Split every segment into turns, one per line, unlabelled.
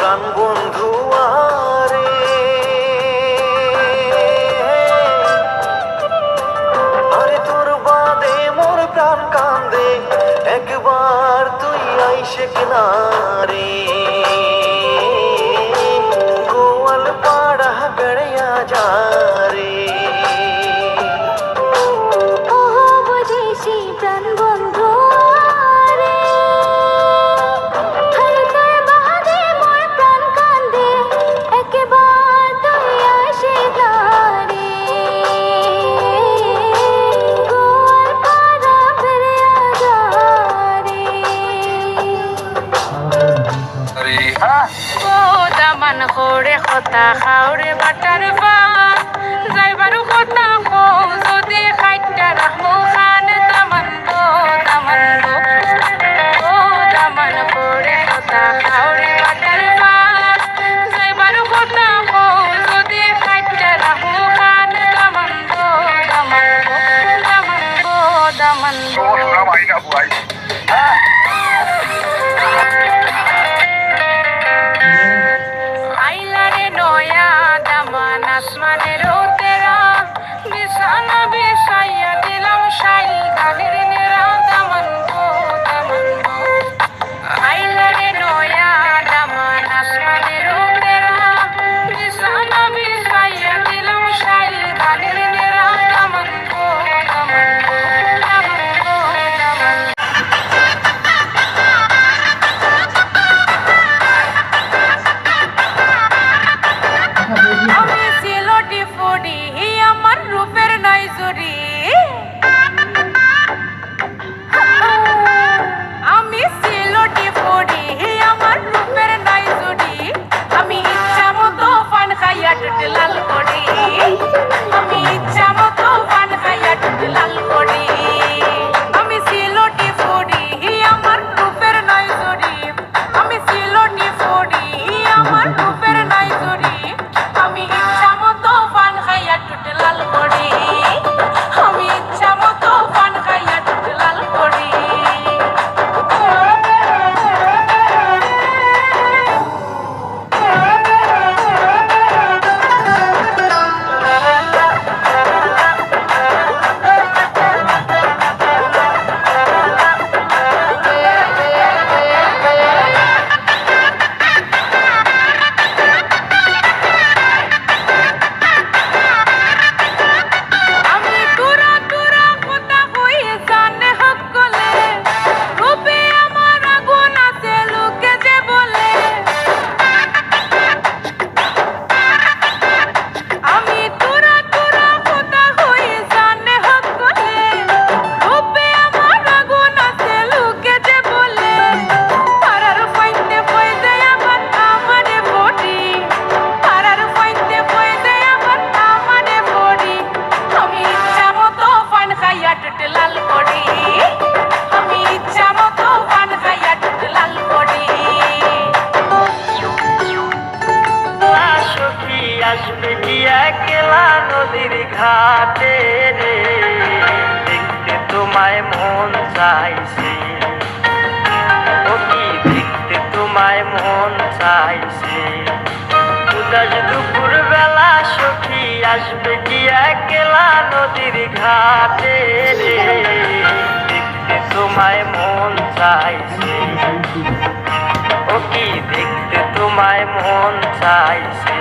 প্রাণ বন্ধু আরে আরে তোর বাদে মোর প্রাণ কান্দে একবার তুই আইসে কিনারে গোয়াল পাড়া বেড়িয়া যা রে
প্রাণ বন্ধু রে হর তোর বাদে মোর প্রাণ কান্দে একবার তুই আসে রে গোয়াল পাড়া বেড়িয়া যা রে ও দামান করে কথা খাওরে বাটার পা যাইবারু কথা কও যদি খাইটা রাখমু খান দামান গো ও দামান করে কথা খাওরে বাটার পা যাইবারু কথা কও যদি খাইটা রাখমু খান দামান গো দামান গো আইলারে নয়া দামান আসমানের তেরা বিছানা বিছাইয়া দিলাম শাইল গানের নেরা দামান গো আইলারে নয়া দামান আসমানের তেরা বিছানা বিছাইয়া দিলাম শাইল গানের নেরা দামান গো আমি সিলোটি ফুডি আমার রূপের নাই জুড়ি আমি সিলোটি ফুডি আমার রূপের নাই জুড়ি আমি ইচ্ছা মতো পান খাইয়া টুটে লাল করি আমি ইচ্ছা মতো পান খাইয়া টুটে লাল করি আমি সিলোটি ফুডি আমার রূপের নাই জুড়ি আমি সিলোটি ফুডি আমার রূপের নাই জুড়ি আমি ইচ্ছা মতো পান খাইয়া টুটে লাল করি আমি ইচ্ছা মতো পান খাইয়া টুটে লাল করি আমি তুরা তুরা কথা কই জানে হকলে রূপে আমার আগুন আছে লোকে যে বলে আমি তুরা তুরা কথা কই জানে হকলে রূপে আমার আগুন আছে লোকে যে বলে পারার ফাইতে বই দেয় আমার আমারে বডি পারার ফাইতে বই দেয় আমার আমারে বডি আমি ইচ্ছা মতো পান খাইয়া টুটে লাল করি আমি ইচ্ছা মতো পান খাইয়া টুটে লাল করি
সখী আসবে কি একলা নদীর ঘাটে রে দেখতে তোমায় মন চাইছে ও কি দেখতে তোমায় মন চাইছে উদাস দুপুর বেলা সখী আসবে কি একলা নদীর ঘাটে রে দেখতে তোমায় মন চাইছে ও কি দেখতে তোমায় মন চাইছে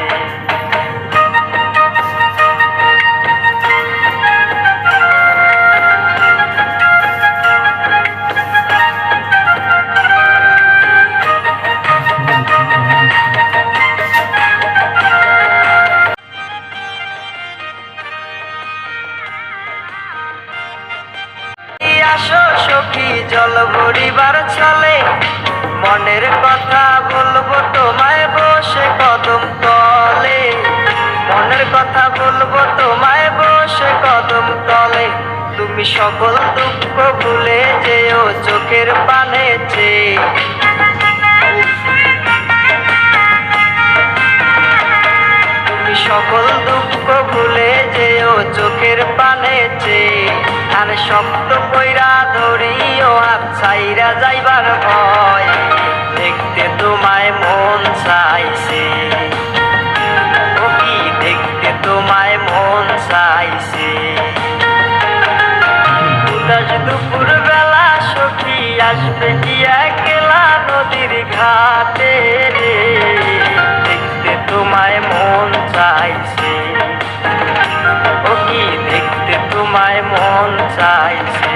আসো সখী জল ভরিবার চলে মনের কথা বলবো তোমায় বসে কদম তলে মনের কথা বলবো তোমায় বসে কদম তলে তুমি সকল দুঃখ ভুলে যেও চোখের পানে চেয়ে তুমি সকল দুঃখ ভুলে যেও চোখের পানে চেয়ে আর শক্ত কইরা ধরিও হাত ছাইরা যাইবার ভয় দেখতে তোমায় মন চাইছে, ও কি দেখতে তোমায় মন চাইছে। উদাস দুপুর বেলা সখী আসবে কি একলা নদীর ঘাটে রে, দেখতে তোমায় মন চাইছে, ও কি দেখতে তোমায় মন চাইছে।